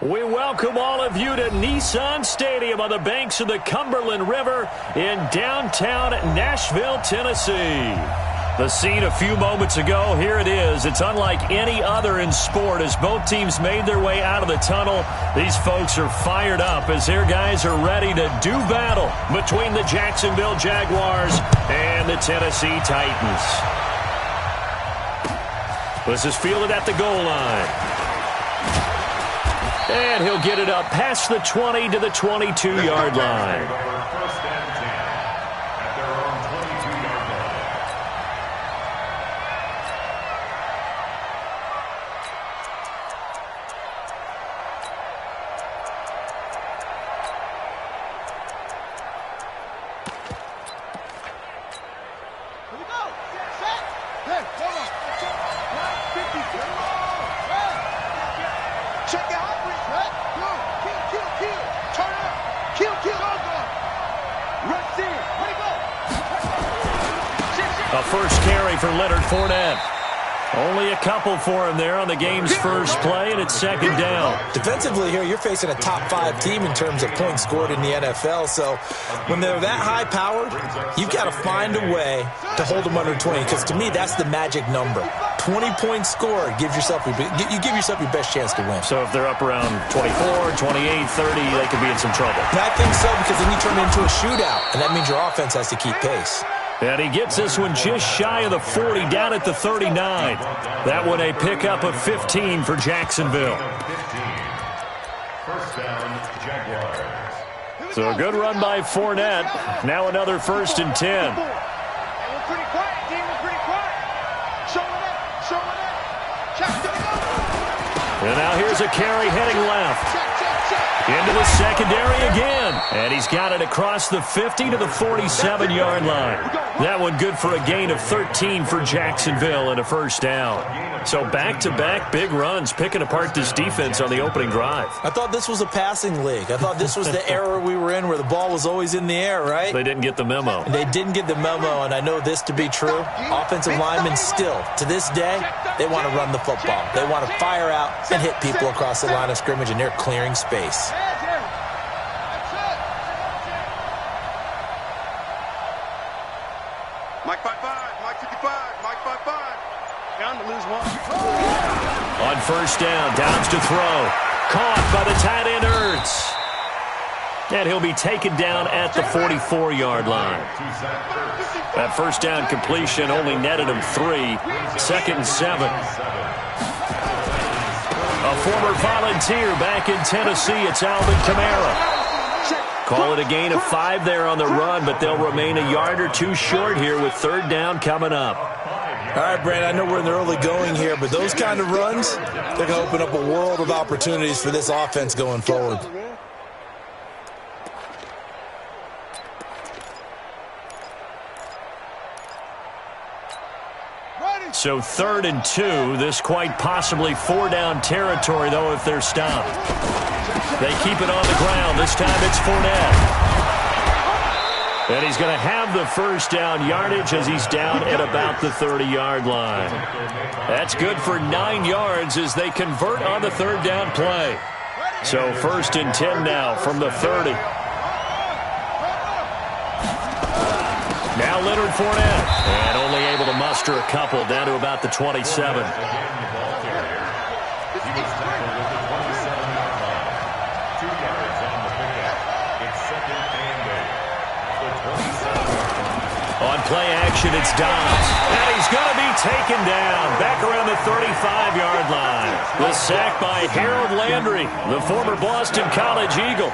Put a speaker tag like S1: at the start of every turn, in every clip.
S1: We welcome all of you to Nissan Stadium on the banks of the Cumberland River in downtown Nashville, Tennessee. The scene a few moments ago, here it is. It's unlike any other in sport as both teams made their way out of the tunnel. These folks are fired up as their guys are ready to do battle between the Jacksonville Jaguars and the Tennessee Titans. This is fielded at the goal line. And he'll get it up past the 20 to the 22-yard line. A first carry for Leonard Fournette. Only a couple for him there on the game's first play, and it's second down.
S2: Defensively here, you're facing a top-5 team in terms of points scored in the NFL. So when they're that high-powered, you've got to find a way to hold them under 20, because to me, that's the magic number. 20 points scored, you give yourself your best chance to win.
S1: So if they're up around 24, 28, 30, they could be in some trouble.
S2: And I think so, because then you turn it into a shootout, and that means your offense has to keep pace.
S1: And he gets this one just shy of the 40, down at the 39. That one a pickup of 15 for Jacksonville.
S3: First down, Jaguars.
S1: So a good run by Fournette. Now another 1st and 10.
S4: We're pretty quiet, team. We're pretty quiet. Showing up.
S1: And now here's a carry heading left. Into the secondary again. And he's got it across the 50 to the 47-yard line. That one good for a gain of 13 for Jacksonville and a first down. So back-to-back big runs, picking apart this defense on the opening drive.
S2: I thought this was a passing league. I thought this was the era we were in where the ball was always in the air, right?
S1: They didn't get the memo.
S2: They didn't get the memo, and I know this to be true. Offensive linemen still, to this day, they want to run the football. They want to fire out and hit people across the line of scrimmage, and they're clearing space.
S4: Mike 5-5, Mike 55, Mike 5-5. Down to lose one.
S1: On first down, Downs to throw. Caught by the tight end Ertz. And he'll be taken down at the 44-yard line. That first down completion only netted him 3. 2nd and 7. A former Volunteer back in Tennessee, it's Alvin Kamara. Call it a gain of 5 there on the run, but they'll remain a yard or 2 short here with 3rd down coming up.
S2: All right, Brandon, I know we're in the early going here, but those kind of runs, they're going to open up a world of opportunities for this offense going forward.
S1: So 3rd and 2, this quite possibly 4-down territory, though, if they're stopped. They keep it on the ground. This time it's Fournette. And he's going to have the first down yardage as he's down at about the 30-yard line. That's good for 9 yards as they convert on the 3rd down play. So 1st and 10 now from the 30. Now Leonard Fournette, and only able to muster a couple down to about the 27. On play action, it's Dobbs. And he's going to be taken down back around the 35-yard line. The sack by Harold Landry, the former Boston College Eagle.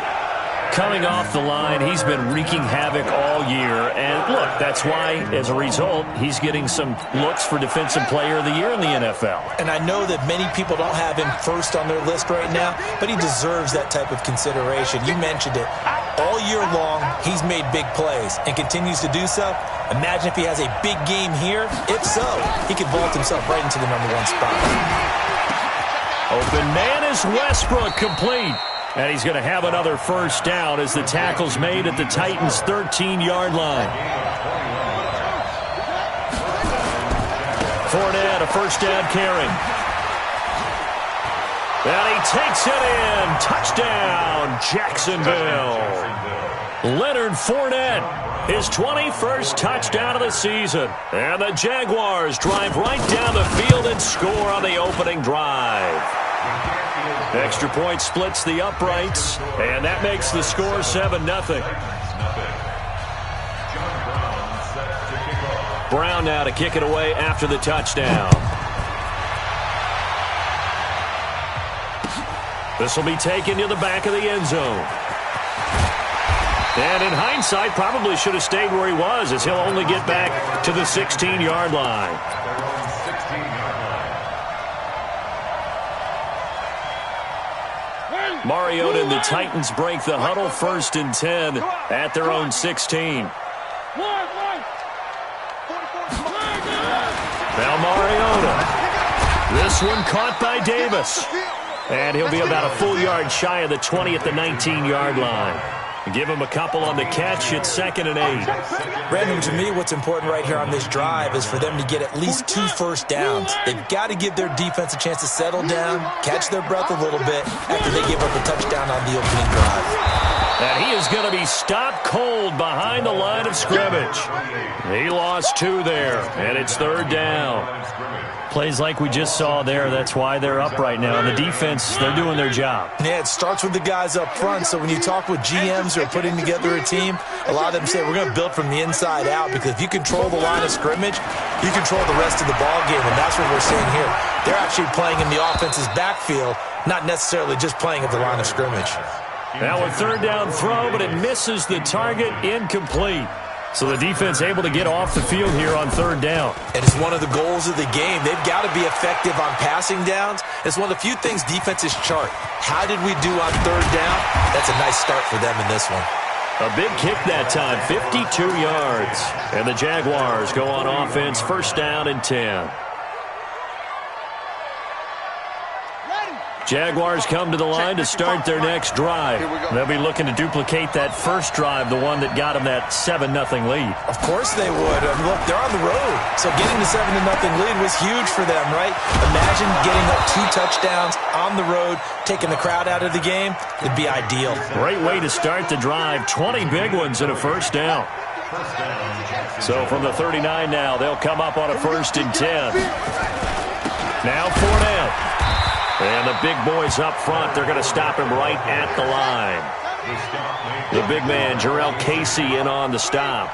S1: Coming off the line, he's been wreaking havoc all year. And, look, that's why, as a result, he's getting some looks for Defensive Player of the Year in the NFL.
S2: And I know that many people don't have him first on their list right now, but he deserves that type of consideration. You mentioned it. All year long, he's made big plays and continues to do so. Imagine if he has a big game here. If so, he could vault himself right into the #1 spot.
S1: Open man is Westbrook, complete. And he's going to have another first down as the tackle's made at the Titans' 13-yard line. Fournette, a first down carry. And he takes it in. Touchdown, Jacksonville. Leonard Fournette, his 21st touchdown of the season. And the Jaguars drive right down the field and score on the opening drive. Extra point splits the uprights, and that makes the score 7-0. Brown now to kick it away after the touchdown. This will be taken to the back of the end zone. And in hindsight, probably should have stayed where he was, as he'll only get back to the 16-yard line. Mariota and the Titans break the huddle, 1st and 10 at their own 16. Now Mariota. This one caught by Davis. And he'll be about a full yard shy of the 20 at the 19-yard line. Give him a couple on the catch. It's 2nd and 8.
S2: Brandon, to me, what's important right here on this drive is for them to get at least 2 first downs. They've got to give their defense a chance to settle down, catch their breath a little bit after they give up a touchdown on the opening drive.
S1: And he is going to be stopped cold behind the line of scrimmage. He lost 2 there, and it's 3rd down. Plays like we just saw there, that's why they're up right now. And the defense, they're doing their job.
S2: Yeah, it starts with the guys up front. So when you talk with GMs who are putting together a team, a lot of them say we're going to build from the inside out, because if you control the line of scrimmage, you control the rest of the ball game, and that's what we're seeing here. They're actually playing in the offense's backfield, not necessarily just playing at the line of scrimmage.
S1: Now a 3rd down throw, but it misses the target, incomplete. So the defense able to get off the field here on 3rd down.
S2: And it's one of the goals of the game. They've got to be effective on passing downs. It's one of the few things defenses chart. How did we do on 3rd down? That's a nice start for them in this one.
S1: A big kick that time, 52 yards. And the Jaguars go on offense, 1st down and 10. Jaguars come to the line to start their next drive. They'll be looking to duplicate that first drive, the one that got them that 7-0 lead.
S2: Of course they would. Look, they're on the road. So getting the 7-0 lead was huge for them, right? Imagine getting up 2 touchdowns on the road, taking the crowd out of the game. It'd be ideal. Great way to start the drive. 20 big ones and a 1st down. So from the 39 now, they'll come up on a 1st and 10. Now Fournette. And the big boys up front, they're going to stop him right at the line. The big man, Jarrell Casey, in on the stop.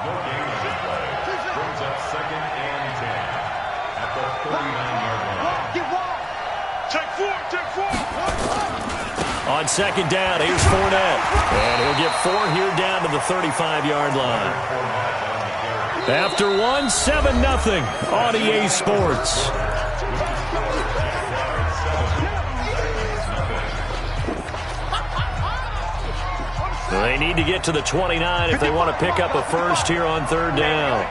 S2: On 2nd down, here's Fournette. And he'll get 4 here down to the 35-yard line. After 7-0 on EA Sports. They need to get to the 29 if they want to pick up a 1st here on 3rd down.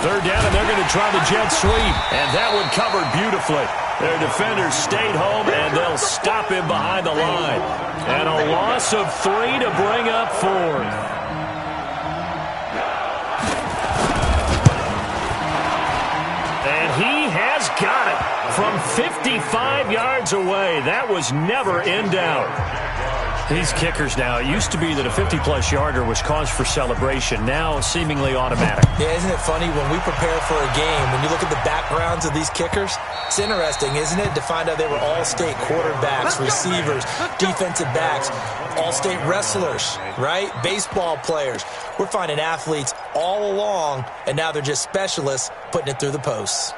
S2: 3rd down, and they're going to try the jet sweep. And that one covered beautifully. Their defenders stayed home, and they'll stop him behind the line. And a loss of 3 to bring up 4th. And he has got it. From 55 yards away, that was never in doubt. These kickers now, it used to be that a 50-plus yarder was cause for celebration. Now, seemingly automatic. Yeah, isn't it funny when we prepare for a game, when you look at the backgrounds of these kickers, it's interesting, isn't it, to find out they were all-state quarterbacks, receivers, defensive backs, all-state wrestlers, right? Baseball players. We're finding athletes all along, and now they're just specialists putting it through the posts.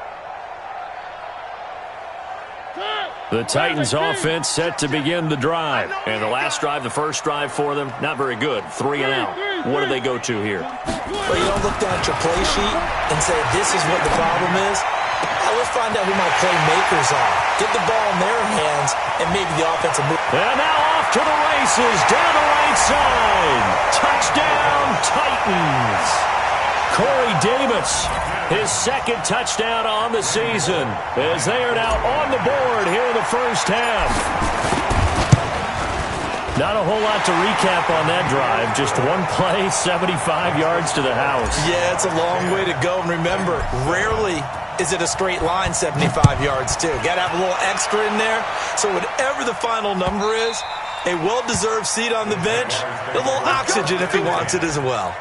S1: The Titans offense set to begin the drive. And the last drive, the first drive for them, not very good. 3 and out. What do they go to here?
S2: Well, you don't look down at your play sheet and say, this is what the problem is. Now let's find out who my playmakers are. Get the ball in their hands, and maybe the offensive move.
S1: And now off to the races, down the right side. Touchdown, Titans. Corey Davis, his 2nd touchdown on the season, as they are now on the board here in the first half. Not a whole lot to recap on that drive. Just one play, 75 yards to the house.
S2: Yeah, it's a long way to go. And remember, rarely is it a straight line 75 yards, too? Got to have a little extra in there. So whatever the final number is, a well-deserved seat on the bench, a little oxygen if he wants it as well.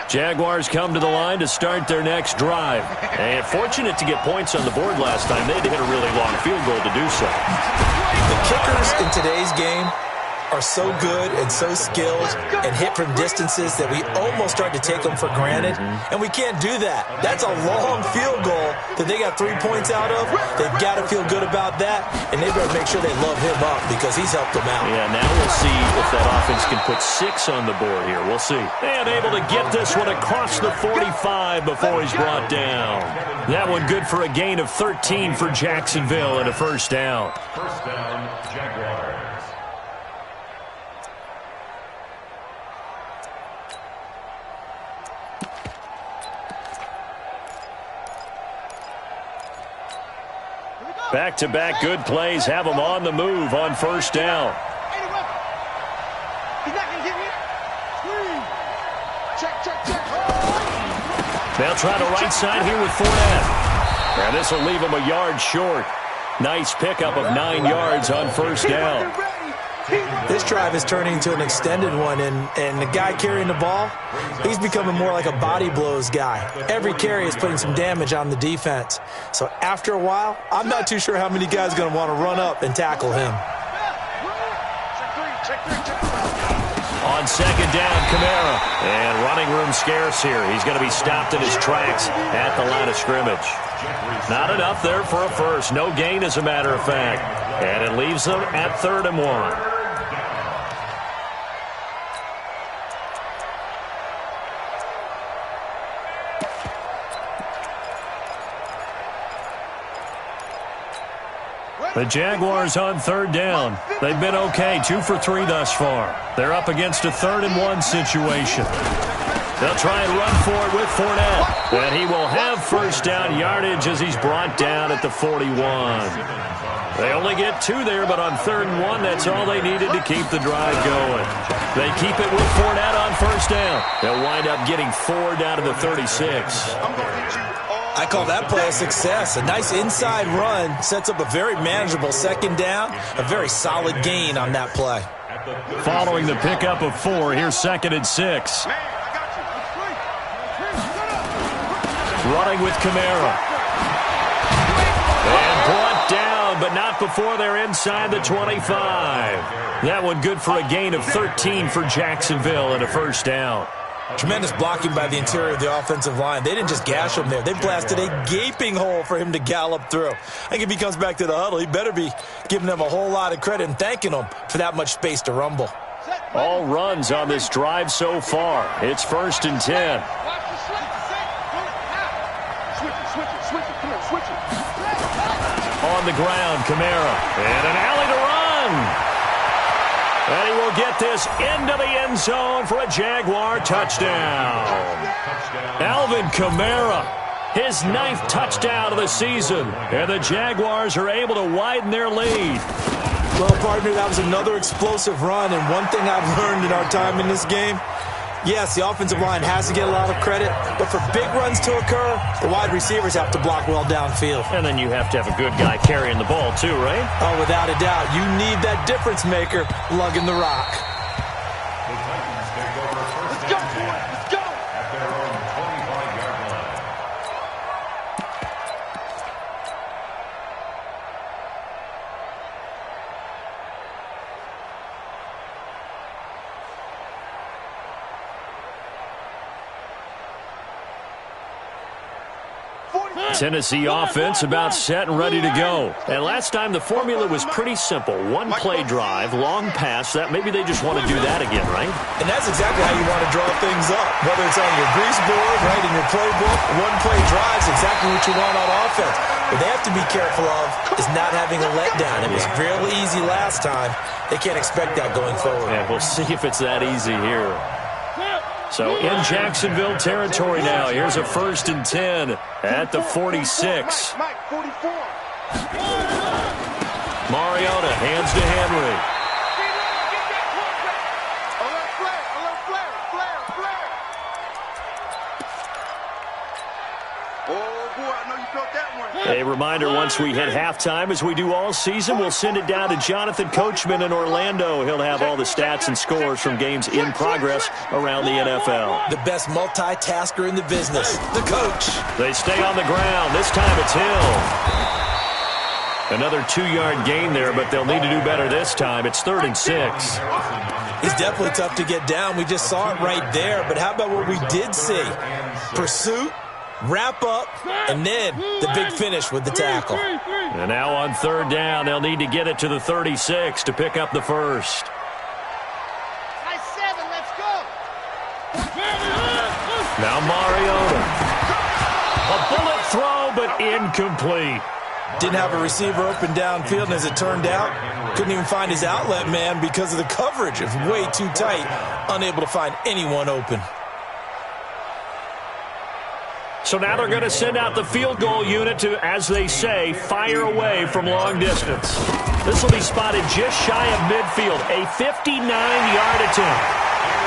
S1: Jaguars come to the line to start their next drive. And fortunate to get points on the board last time. They had to hit a really long field goal to do so.
S2: The kickers in today's game are so good and so skilled and hit from distances that we almost start to take them for granted, and we can't do that. That's a long field goal that they got 3 points out of. They've got to feel good about that, and they better make sure they love him up because he's helped them out.
S1: Yeah, now we'll see if that offense can put 6 on the board here. We'll see. And able to get this one across the 45 before he's brought down. That one good for a gain of 13 for Jacksonville and a first down.
S3: First down, Jaguars.
S1: Back-to-back good plays have them on the move on first down. They'll try the right side here with Fournette. And this will leave him a yard short. Nice pickup of 9 yards on first down.
S2: This drive is turning into an extended one, and the guy carrying the ball, he's becoming more like a body blows guy. Every carry is putting some damage on the defense. So after a while, I'm not too sure how many guys are going to want to run up and tackle him.
S1: On second down, Kamara. And running room scarce here. He's going to be stopped in his tracks at the line of scrimmage. Not enough there for a first. No gain, as a matter of fact. And it leaves them at 3rd and 1. The Jaguars on 3rd down. They've been okay, 2 for 3 thus far. They're up against a 3rd and 1 situation. They'll try and run for it with Fournette. And he will have first down yardage as he's brought down at the 41. They only get 2 there, but on 3rd and 1, that's all they needed to keep the drive going. They keep it with Fournette on first down. They'll wind up getting 4 down to the 36.
S2: I call that play a success. A nice inside run sets up a very manageable second down. A very solid gain on that play.
S1: Following the pickup of 4, here's 2nd and 6. Running with Kamara. And brought down, but not before they're inside the 25. That one good for a gain of 13 for Jacksonville and a first down.
S2: Tremendous blocking by the interior of the offensive line. They didn't just gash him there. They blasted a gaping hole for him to gallop through. I think if he comes back to the huddle, he better be giving them a whole lot of credit and thanking them for that much space to rumble.
S1: All runs on this drive so far. It's 1st and 10. On the ground, Kamara. And an alley to run. And he will get this into the end zone for a Jaguar touchdown. Alvin Kamara, his 9th touchdown of the season. And the Jaguars are able to widen their lead.
S2: Well, partner, that was another explosive run. And one thing I've learned in our time in this game, yes, the offensive line has to get a lot of credit, but for big runs to occur, the wide receivers have to block well downfield.
S1: And then you have to have a good guy carrying the ball too, right?
S2: Oh, without a doubt. You need that difference maker lugging the rock.
S4: Let's go, boy. Let's go.
S3: At their own 25-yard line.
S1: Tennessee offense about set and ready to go. And last time the formula was pretty simple. One play drive, long pass. That maybe they just want to do that again, right?
S2: And that's exactly how you want to draw things up. Whether it's on your grease board, right, in your playbook, one play drive is exactly what you want on offense. What they have to be careful of is not having a letdown. It was real easy last time. They can't expect that going forward.
S1: Yeah, we'll see if it's that easy here. So in Jacksonville territory now. Here's a 1st and 10 at the 46.
S4: Mike, 44.
S1: Mariota hands to Henry. A reminder, once we hit halftime, as we do all season, we'll send it down to Jonathan Coachman in Orlando. He'll have all the stats and scores from games in progress around the NFL.
S2: The best multitasker in the business, the coach.
S1: They stay on the ground. This time it's Hill. Another 2-yard gain there, but they'll need to do better this time. It's 3rd and 6.
S2: He's definitely tough to get down. We just saw it right there. But how about what we did see? Pursuit, wrap up, and then the big finish with the tackle.
S1: And now on 3rd down, they'll need to get it to the 36 to pick up the first.
S4: Nice 7, let's go.
S1: Now Mariota. A bullet throw, but incomplete.
S2: Didn't have a receiver open downfield, and as it turned out, couldn't even find his outlet man because of the coverage. It was way too tight, unable to find anyone open.
S1: So now they're going to send out the field goal unit to, as they say, fire away from long distance. This will be spotted just shy of midfield, a 59-yard attempt.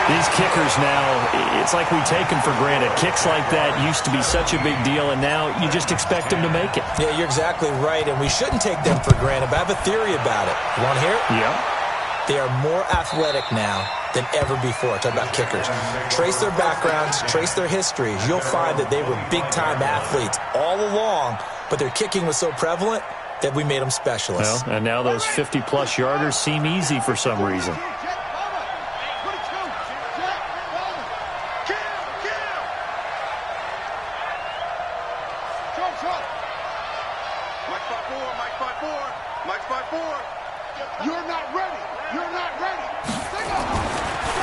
S1: These kickers now, it's like we take them for granted. Kicks like that used to be such a big deal, and now you just expect them to make it.
S2: Yeah, you're exactly right, and we shouldn't take them for granted, but I have a theory about it. You want to hear it?
S1: Yeah.
S2: They are more athletic now than ever before. Talk about kickers. Trace their backgrounds, trace their histories. You'll find that they were big-time athletes all along, but their kicking was so prevalent that we made them specialists.
S1: Well, and now those 50-plus yarders seem easy for some reason.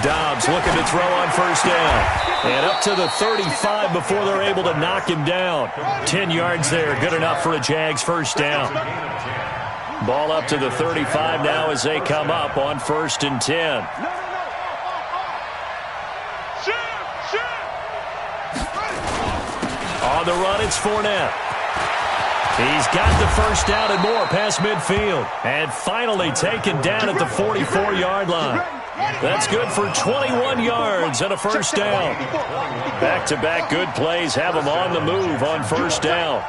S1: Dobbs looking to throw on 1st down. And up to the 35 before they're able to knock him down. 10 yards there, good enough for a Jags 1st down. Ball up to the 35 now as they come up on 1st and 10. On the run, it's Fournette. He's got the 1st down and more past midfield. And finally taken down at the 44-yard line. That's good for 21 yards and a 1st down. Back-to-back good plays have him on the move on 1st down.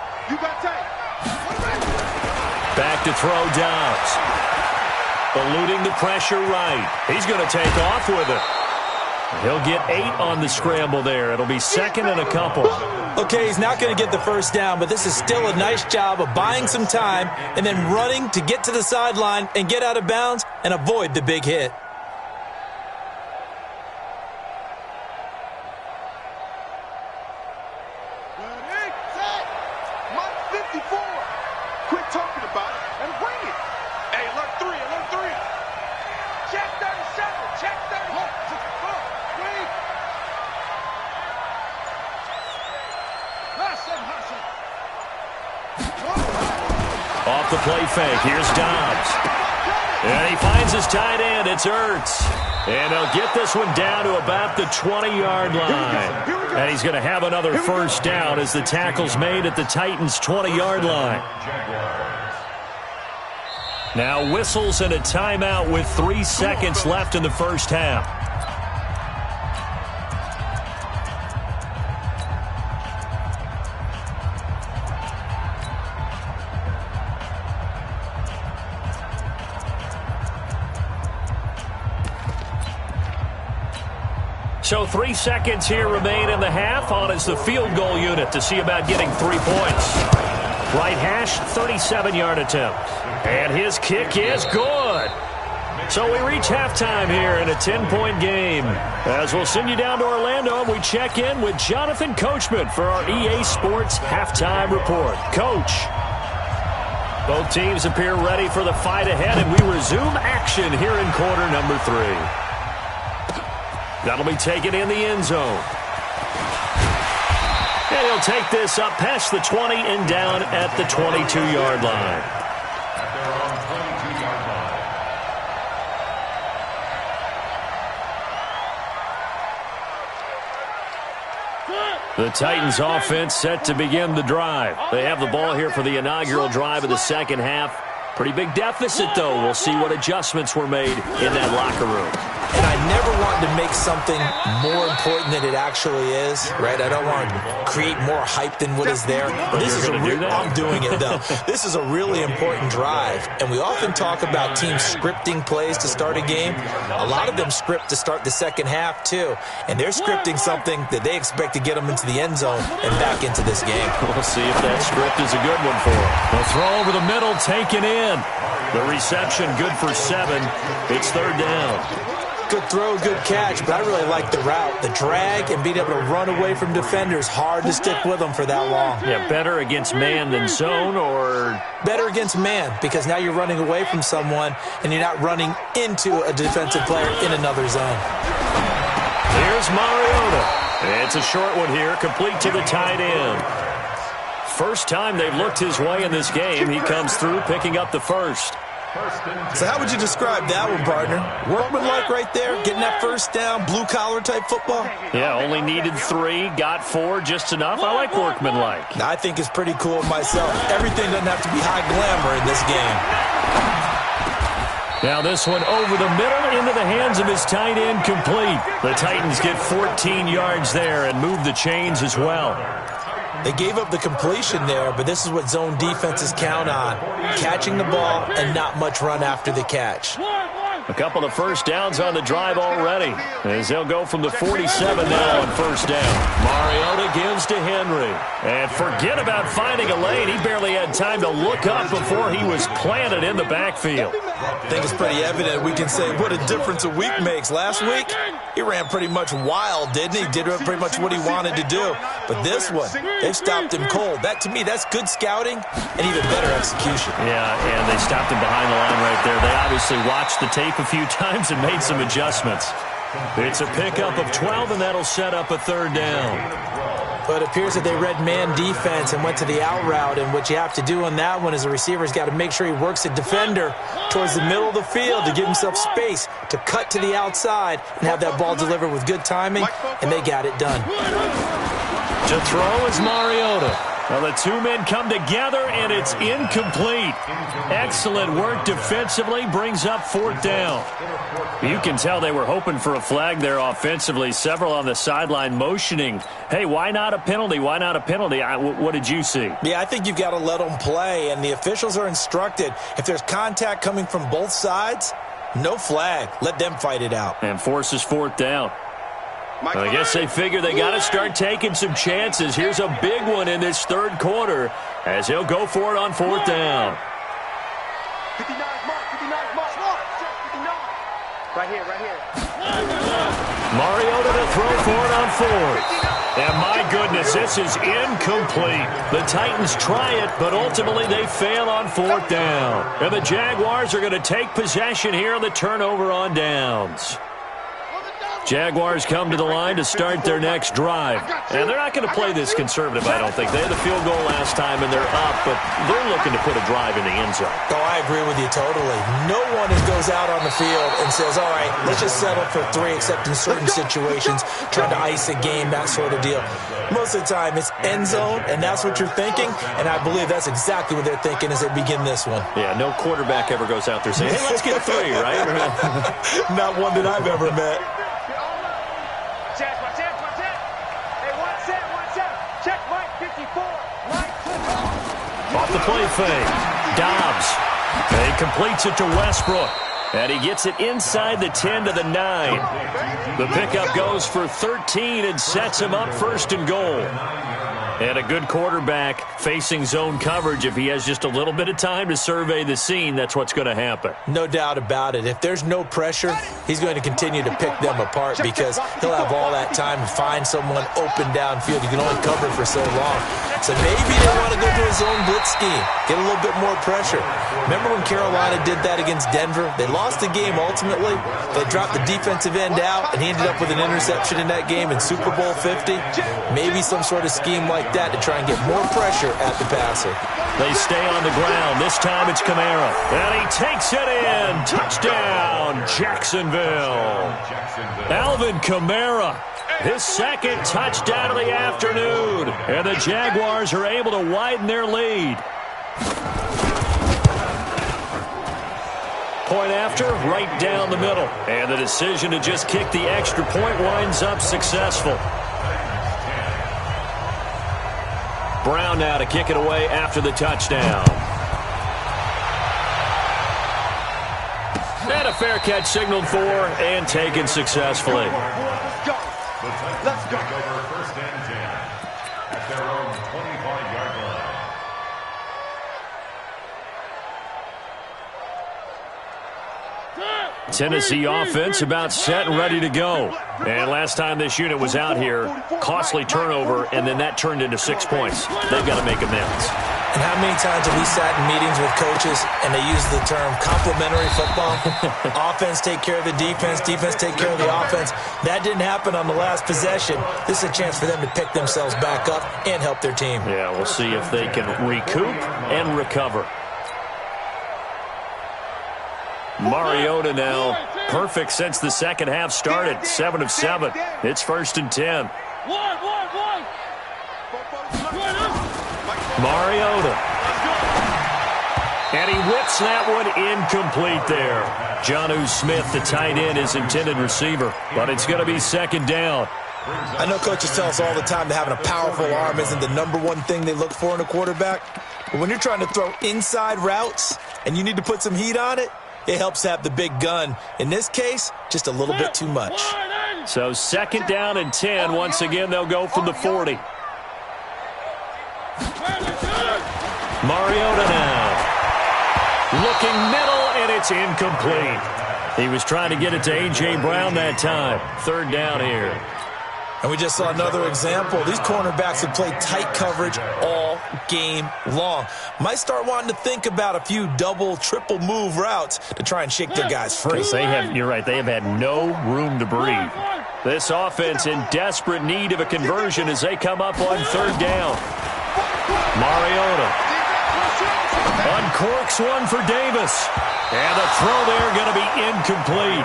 S1: Back to throw Dobbs. Eluding the pressure right. He's going to take off with it. He'll get 8 on the scramble there. It'll be 2nd and a couple.
S2: Okay, he's not going to get the 1st down, but this is still a nice job of buying some time and then running to get to the sideline and get out of bounds and avoid the big hit.
S4: Quit talking about it and bring it. Hey, alert 3, alert 3. Check 37, check 30.
S1: Off the play fake, here's Dobbs. And he finds his tight end, it's Ertz. And he'll get this one down to about the 20-yard line. And he's going to have another 1st down as the tackle's made at the Titans' 20-yard line. Now whistles and a timeout with 3 seconds left in the 1st half. So 3 seconds here remain in the half. On is the field goal unit to see about getting 3 points. Right hash, 37-yard attempt. And his kick is good. So we reach halftime here in a 10-point game. As we'll send you down to Orlando, and we check in with Jonathan Coachman for our EA Sports Halftime Report. Coach. Both teams appear ready for the fight ahead, and we resume action here in quarter number 3. That'll be taken in the end zone. And he'll take this up past the 20 and down at the 22-yard line. The Titans offense set to begin the drive. They have the ball here for the inaugural drive of the second half. Pretty big deficit, though. We'll see what adjustments were made in that locker room.
S2: And I never want to make something more important than it actually is, right? I don't want to create more hype than what is there. But this is I'm doing it, though. This is a really important drive. And we often talk about teams scripting plays to start a game. A lot of them script to start the second half, too. And they're scripting something that they expect to get them into the end zone and back into this game.
S1: We'll see if that script is a good one for them. The throw over the middle, taken in. The reception, good for 7. It's third down.
S2: Good throw, good catch, but I really like the route. The drag and being able to run away from defenders, hard to stick with them for that long.
S1: Yeah, better against man than zone, or?
S2: Better against man, because now you're running away from someone and you're not running into a defensive player in another zone.
S1: Here's Mariota. It's a short one here, complete to the tight end. First time they've looked his way in this game. He comes through, picking up the first.
S2: So how would you describe that one, partner? Workmanlike right there, getting that first down, blue-collar type football?
S1: Yeah, only needed 3, got 4, just enough. I like workmanlike.
S2: I think it's pretty cool myself. Everything doesn't have to be high glamour in this game.
S1: Now this one over the middle into the hands of his tight end, complete. The Titans get 14 yards there and move the chains as well.
S2: They gave up the completion there, but this is what zone defenses count on. Catching the ball and not much run after the catch.
S1: A couple of first downs on the drive already, as they'll go from the 47 now on first down. Mariota gives to Henry. And forget about finding a lane. He barely had time to look up before he was planted in the backfield.
S2: I think it's pretty evident we can say what a difference a week makes. Last week, he ran pretty much wild, didn't he? Did pretty much what he wanted to do. But this one, they've stopped him cold. That, to me, that's good scouting and even better execution.
S1: Yeah, and they stopped him behind the line right there. They obviously watched the tape a few times and made some adjustments. It's a pickup of 12, and that'll set up a third down.
S2: But it appears that they read man defense and went to the out route, and what you have to do on that one is the receiver's got to make sure he works a defender towards the middle of the field to give himself space to cut to the outside and have that ball delivered with good timing, and they got it done.
S1: To throw is Mariota. Well, the two men come together, and it's incomplete. Excellent work defensively, brings up fourth down. You can tell they were hoping for a flag there offensively. Several on the sideline motioning, hey, why not a penalty? Why not a penalty? What did you see?
S2: Yeah, I think you've got to let them play, and the officials are instructed. If there's contact coming from both sides, no flag. Let them fight it out.
S1: And forces fourth down. I guess they figure they got to start taking some chances. Here's a big one in this third quarter as he'll go for it on fourth down.
S4: 59 mark, 59 mark. 59. Right here.
S1: Mariota to throw for it on fourth. And my goodness, this is incomplete. The Titans try it, but ultimately they fail on fourth down. And the Jaguars are going to take possession here on the turnover on downs. Jaguars come to the line to start their next drive. And they're not going to play this conservative, I don't think. They had the field goal last time, and they're up, but they're looking to put a drive in the end zone.
S2: Oh, I agree with you totally. No one goes out on the field and says, all right, let's just settle for 3, except in certain situations, trying to ice a game, that sort of deal. Most of the time, it's end zone, and that's what you're thinking, and I believe that's exactly what they're thinking as they begin this one.
S1: Yeah, no quarterback ever goes out there saying, hey, let's get 3, right?
S2: Not one that I've ever met.
S1: Off the play fake. Dobbs. He completes it to Westbrook. And he gets it inside the 10 to the 9. The pickup goes for 13 and sets him up first and goal. And a good quarterback facing zone coverage. If he has just a little bit of time to survey the scene, that's what's going to happen.
S2: No doubt about it. If there's no pressure, he's going to continue to pick them apart because he'll have all that time to find someone open downfield. You can only cover for so long. So maybe they want to go to a zone blitz scheme, get a little bit more pressure. Remember when Carolina did that against Denver? They lost the game ultimately. They dropped the defensive end out, and he ended up with an interception in that game in Super Bowl 50. Maybe some sort of scheme like that to try and get more pressure at the passer.
S1: They stay on the ground. This time it's Kamara. And he takes it in. Touchdown, Jacksonville. Alvin Kamara, his second touchdown of the afternoon. And the Jaguars are able to widen their lead. Point after, right down the middle. And the decision to just kick the extra point winds up successful. Brown now to kick it away after the touchdown. And a fair catch signaled for and taken successfully.
S4: Let's go. Let's go.
S3: First and 10 at their own 25-yard line.
S1: Tennessee offense about set and ready to go. And last time this unit was out here, costly turnover, and then that turned into 6 points. They've got to make amends.
S2: And how many times have we sat in meetings with coaches and they use the term complementary football? Offense take care of the defense, defense take care of the offense. That didn't happen on the last possession. This is a chance for them to pick themselves back up and help their team.
S1: Yeah, we'll see if they can recoup and recover. Mariota now, perfect since the second half started. 7 of 7. It's 1st and 10. Mariota. And he whips that one incomplete there. Jonnu Smith, the tight end, his intended receiver. But it's going to be 2nd down.
S2: I know coaches tell us all the time that having a powerful arm isn't the #1 thing they look for in a quarterback. But when you're trying to throw inside routes and you need to put some heat on it, it helps to have the big gun. In this case, just a little bit too much.
S1: So 2nd down and 10. Once again, they'll go from the 40. Mariota now. Looking middle, and it's incomplete. He was trying to get it to A.J. Brown that time. 3rd down here.
S2: And we just saw another example. These cornerbacks have played tight coverage all game long. Might start wanting to think about a few double, triple move routes to try and shake their guys free.
S1: You're right, they have had no room to breathe. This offense in desperate need of a conversion as they come up on 3rd down. Mariota uncorks one for Davis. And the throw there going to be incomplete.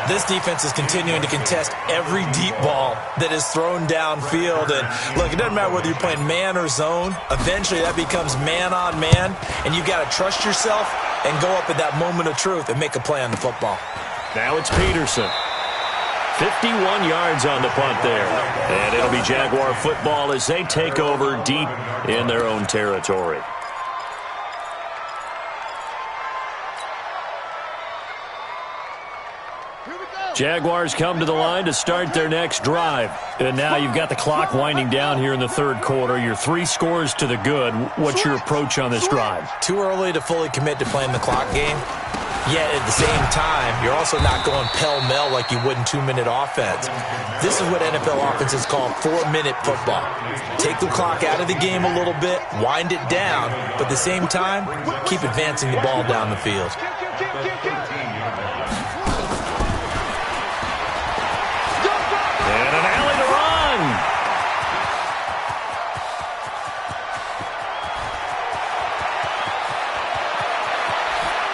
S2: This defense is continuing to contest every deep ball that is thrown downfield. And look, it doesn't matter whether you're playing man or zone. Eventually that becomes man on man. And you've got to trust yourself and go up at that moment of truth and make a play on the football.
S1: Now it's Peterson. 51 yards on the punt there. And it'll be Jaguar football as they take over deep in their own territory. Jaguars come to the line to start their next drive. And now you've got the clock winding down here in the 3rd quarter. You're 3 scores to the good. What's your approach on this drive?
S2: Too early to fully commit to playing the clock game. Yet at the same time, you're also not going pell-mell like you would in 2-minute offense. This is what NFL offenses call 4-minute football. Take the clock out of the game a little bit, wind it down, but at the same time, keep advancing the ball down the field.
S1: And an alley to run.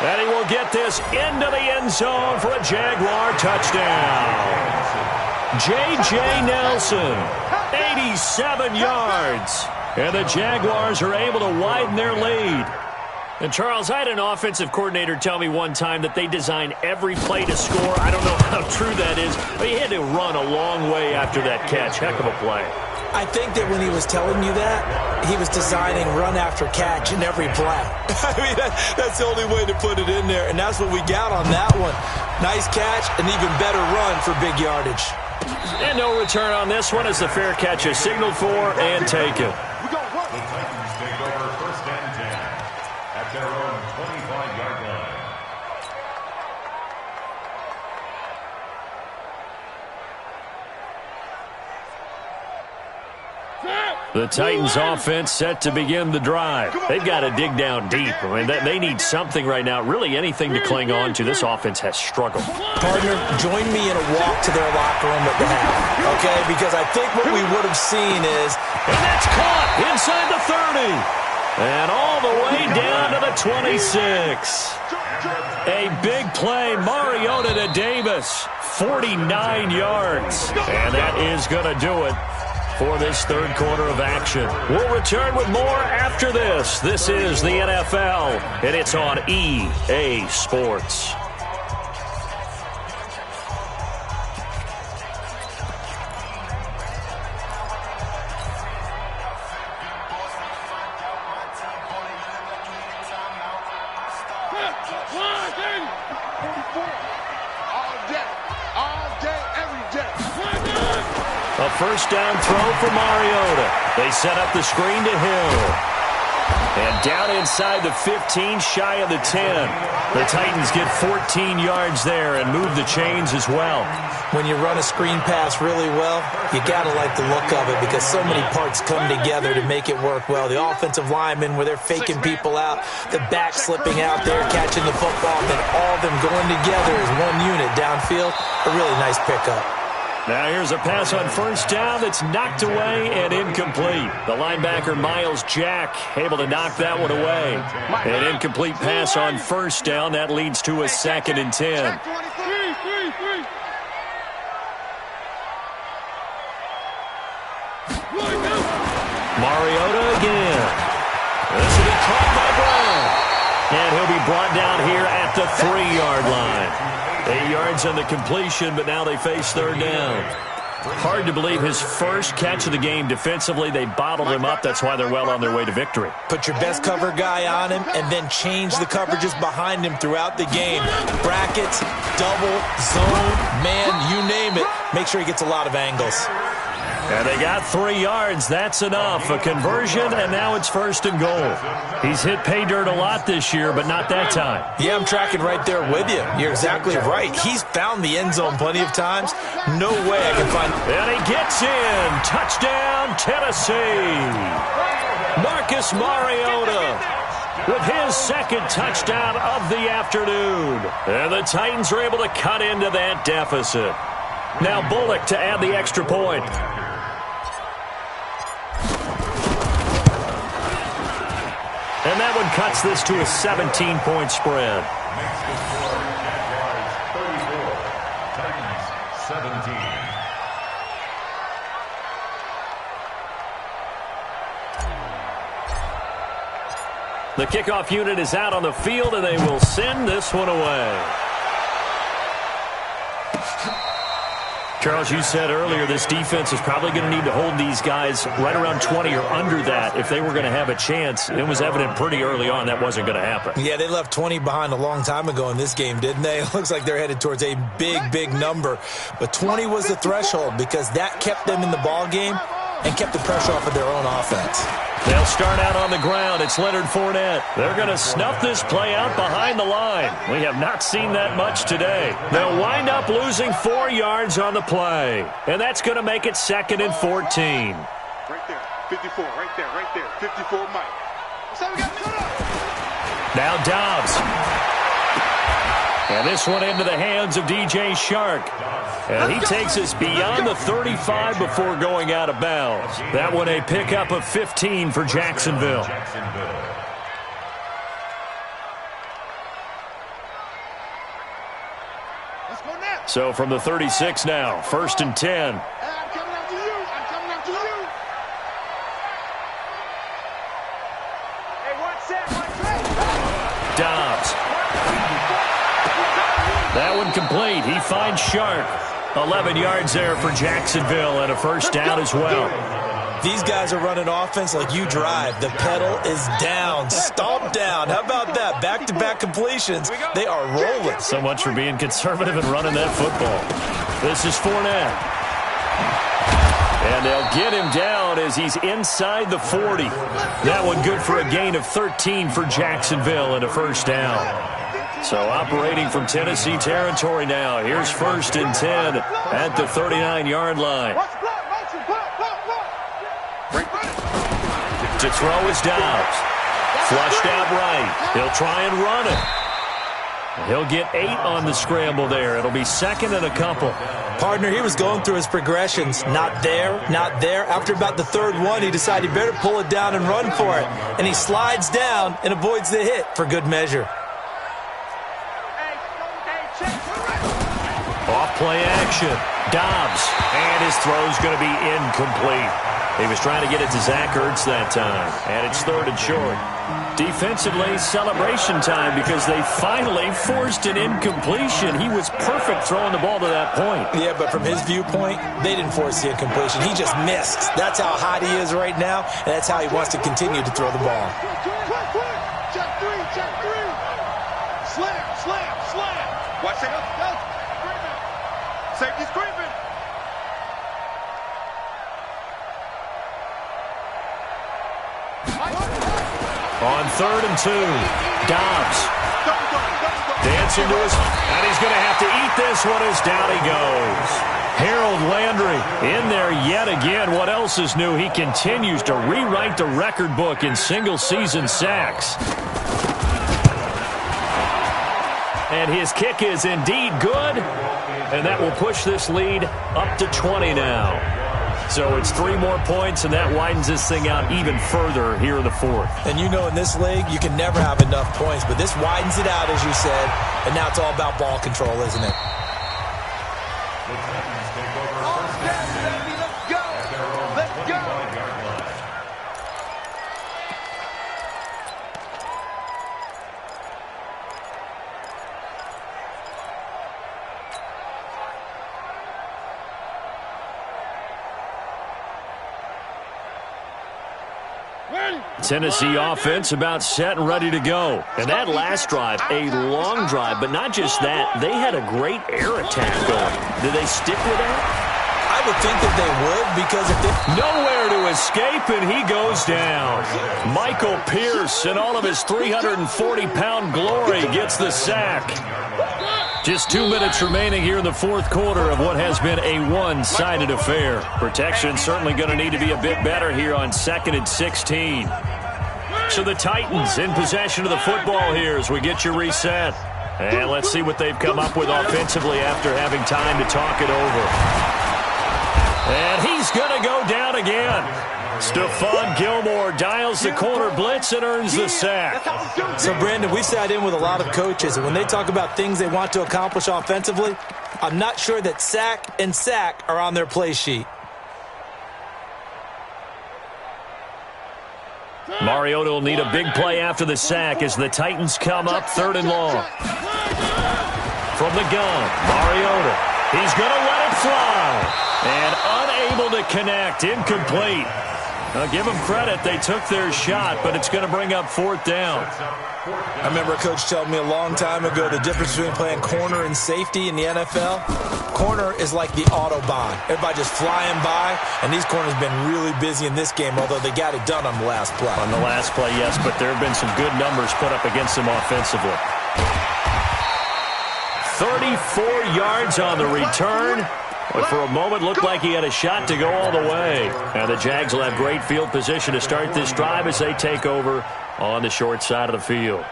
S1: And he will get this into the end zone for a Jaguar touchdown. J.J. Nelson, 87 yards. And the Jaguars are able to widen their lead. And, Charles, I had an offensive coordinator tell me one time that they design every play to score. I don't know how true that is, but he had to run a long way after that catch. Heck of a play.
S2: I think that when he was telling you that, he was designing run after catch in every play. I mean, that's the only way to put it in there, and that's what we got on that one. Nice catch, an even better run for big yardage.
S1: And no return on this one as the fair catch is signaled for and taken.
S3: The Titans take over 1st and 10 at their own 25-yard line.
S1: The Titans offense set to begin the drive. They've got to dig down deep. I mean, they need something right now, really anything to cling on to. This offense has struggled.
S2: Partner, join me in a walk to their locker room at the half, okay? Because I think what we would have seen is...
S1: And that's caught inside the 30. And all the way down to the 26. A big play, Mariota to Davis, 49 yards. And that is going to do it for this third quarter of action. We'll return with more after this. This is the NFL, and it's on EA Sports. A first down throw for Mariota. They set up the screen to Hill. And down inside the 15, shy of the 10. The Titans get 14 yards there and move the chains as well.
S2: When you run a screen pass really well, you got to like the look of it because so many parts come together to make it work well. The offensive linemen, where they're faking people out, the back slipping out there, catching the football, then all of them going together as one unit downfield. A really nice pickup.
S1: Now here's a pass on first down that's knocked away and incomplete. The linebacker, Miles Jack, able to knock that one away. An incomplete pass on first down. That leads to a 2nd and 10. Mariota again. This will be caught by Brown. And he'll be brought down here at the 3-yard line. 8 yards on the completion, but now they face third down. Hard to believe his first catch of the game defensively. They bottled him up. That's why they're well on their way to victory.
S2: Put your best cover guy on him and then change the coverages behind him throughout the game. Brackets, double, zone, man, you name it. Make sure he gets a lot of angles.
S1: And they got 3 yards. That's enough. A conversion, and now it's 1st and goal. He's hit pay dirt a lot this year, but not that time.
S2: Yeah, I'm tracking right there with you. You're exactly right. He's found the end zone plenty of times. No way I can find...
S1: And he gets in. Touchdown, Tennessee. Marcus Mariota with his 2nd touchdown of the afternoon. And the Titans are able to cut into that deficit. Now Bullock to add the extra point. And that one cuts this to a 17-point spread.
S3: Next to score, Jaguars 34, Titans 17.
S1: The kickoff unit is out on the field, and they will send this one away. Charles, you said earlier this defense is probably going to need to hold these guys right around 20 or under that if they were going to have a chance. It was evident pretty early on that wasn't going to happen.
S2: Yeah, they left 20 behind a long time ago in this game, didn't they? It looks like they're headed towards a big, big number. But 20 was the threshold because that kept them in the ball game and kept the pressure off of their own offense.
S1: They'll start out on the ground. It's Leonard Fournette. They're going to snuff this play out behind the line. We have not seen that much today. They'll wind up losing 4 yards on the play. And that's going to make it 2nd and 14.
S4: Right there, 54, right there, 54, Mike. So we got cut up.
S1: Now Dobbs. And this one into the hands of DJ Shark. And he takes us beyond the 35 before going out of bounds. That one a pickup of 15 for Jacksonville. So from the 36 now, 1st and 10.
S4: I'm coming after you. I'm coming after you. Hey, one set.
S1: Dobbs. That one complete. He finds Shark. 11 yards there for Jacksonville and a first down as well.
S2: These guys are running offense like you drive. The pedal is down, stomped down. How about that? Back-to-back completions. They are rolling.
S1: So much for being conservative and running that football. This is Fournette. And they'll get him down as he's inside the 40. That one good for a gain of 13 for Jacksonville and a first down. So operating from Tennessee territory now. Here's 1st and 10 at the 39-yard line. To throw is Dobbs. Flushed out right. He'll try and run it. He'll get 8 on the scramble there. It'll be second and a couple.
S2: Partner, he was going through his progressions. Not there, not there. After about the third one, he decided he better pull it down and run for it. And he slides down and avoids the hit for good measure.
S1: Off play action. Dobbs. And his throw's going to be incomplete. He was trying to get it to Zach Ertz that time. And it's third and short. Defensively, celebration time because they finally forced an incompletion. He was perfect throwing the ball to that point.
S2: Yeah, but from his viewpoint, they didn't force the incompletion. He just missed. That's how hot he is right now, and that's how he wants to continue to throw the ball.
S4: Check three. Slam. Watch it. Safety screaming.
S1: On third and 2, Dobbs dancing to his, and he's going to have to eat this one as down he goes. Harold Landry in there yet again. What else is new? He continues to rewrite the record book in single-season sacks. And his kick is indeed good, and that will push this lead up to 20 now. So it's 3 more points, and that widens this thing out even further here in the fourth.
S2: And you know in this league, you can never have enough points, but this widens it out, as you said, and now it's all about ball control, isn't it?
S4: Let's go.
S1: Tennessee offense about set and ready to go. And that last drive, a long drive, but not just that. They had a great air attack going. Did they stick with that?
S2: I would think that they would, because if they...
S1: Nowhere to escape, and he goes down. Michael Pierce, in all of his 340-pound glory, gets the sack. Just 2 minutes remaining here in the fourth quarter of what has been a one-sided affair. Protection certainly going to need to be a bit better here on 2nd and 16. So the Titans in possession of the football here as we get you reset. And let's see what they've come up with offensively after having time to talk it over. And he's going to go down again. Stephon Gilmore dials the corner blitz and earns the sack.
S2: So, Brandon, we sat in with a lot of coaches, and when they talk about things they want to accomplish offensively, I'm not sure that sack and sack are on their play sheet.
S1: Mariota will need a big play after the sack as the Titans come up 3rd and long. From the gun, Mariota. He's going to let it fly. And unable to connect, incomplete. Now, give them credit. They took their shot, but it's going to bring up 4th down.
S2: I remember a coach telling me a long time ago the difference between playing corner and safety in the NFL. Corner is like the Autobahn. Everybody just flying by, and these corners have been really busy in this game, although they got it done on the last play.
S1: On the last play, yes, but there have been some good numbers put up against them offensively. 34 yards on the return. But for a moment, looked like he had a shot to go all the way. Now the Jags will have great field position to start this drive as they take over on the short side of the field.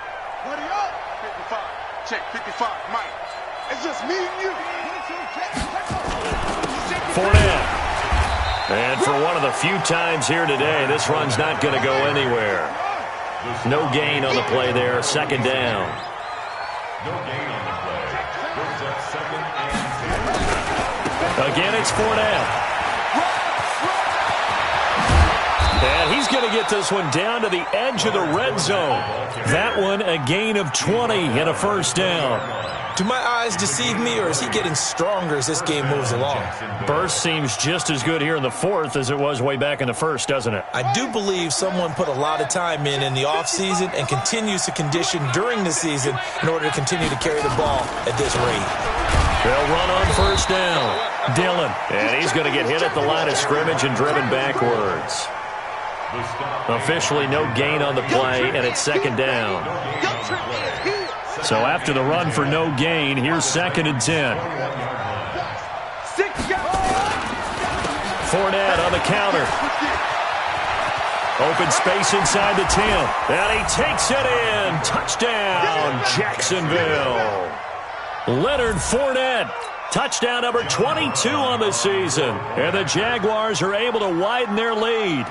S4: 55. Check 55, Mike. It's just me and you.
S1: Fournette. And for one of the few times here today, this run's not going to go anywhere. No gain on the play there, 2nd down.
S3: No gain on the play. Brings up 2nd and 10.
S1: Again, it's Fournette. And he's going to get this one down to the edge of the red zone. That one, a gain of 20 and a 1st down.
S2: Do my eyes deceive me, or is he getting stronger as this game moves along?
S1: Burst seems just as good here in the 4th as it was way back in the 1st, doesn't it?
S2: I do believe someone put a lot of time in the offseason and continues to condition during the season in order to continue to carry the ball at this rate.
S1: They'll run on 1st down. Dillon. And he's going to get hit at the line of scrimmage and driven backwards. Officially no gain on the play, and it's 2nd down. So after the run for no gain, here's 2nd and 10. Fournette on the counter. Open space inside the 10. And he takes it in. Touchdown, Jacksonville. Leonard Fournette. Touchdown number 22 on the season. And the Jaguars are able to widen their lead.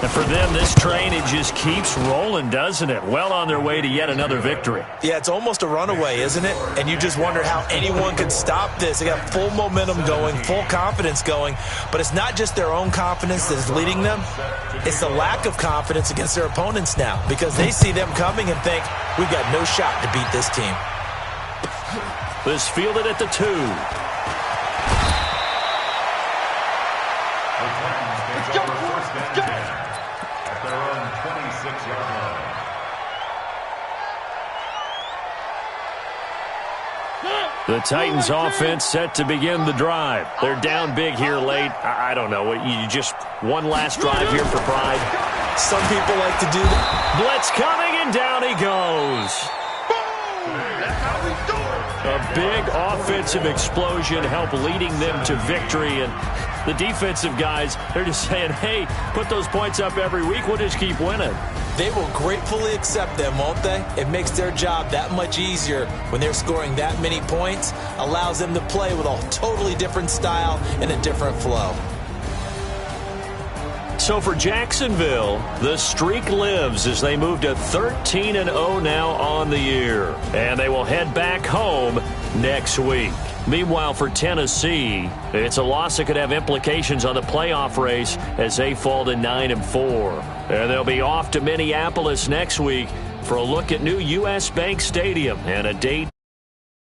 S1: And for them, this train, it just keeps rolling, doesn't it? Well on their way to yet another victory.
S2: Yeah, it's almost a runaway, isn't it? And you just wonder how anyone could stop this. They got full momentum going, full confidence going. But it's not just their own confidence that is leading them. It's the lack of confidence against their opponents now, because they see them coming and think, we've got no shot to beat this team.
S1: This fielded at the 2.
S4: Let's go, boys. Let's go.
S3: At their own 26-yard line.
S1: The Titans offense set to begin the drive. They're down big here late. I don't know. You just one last drive here for pride.
S2: Some people like to do that.
S1: Blitz coming, and down he goes.
S4: That's how we do it.
S1: A big offensive explosion helped leading them to victory. And the defensive guys, they're just saying, hey, put those points up every week. We'll just keep winning.
S2: They will gratefully accept them, won't they? It makes their job that much easier when they're scoring that many points. Allows them to play with a totally different style and a different flow.
S1: So for Jacksonville, the streak lives as they move to 13-0 now on the year. And they will head back home next week. Meanwhile, for Tennessee, it's a loss that could have implications on the playoff race as they fall to 9-4. And they'll be off to Minneapolis next week for a look at new U.S. Bank Stadium and a date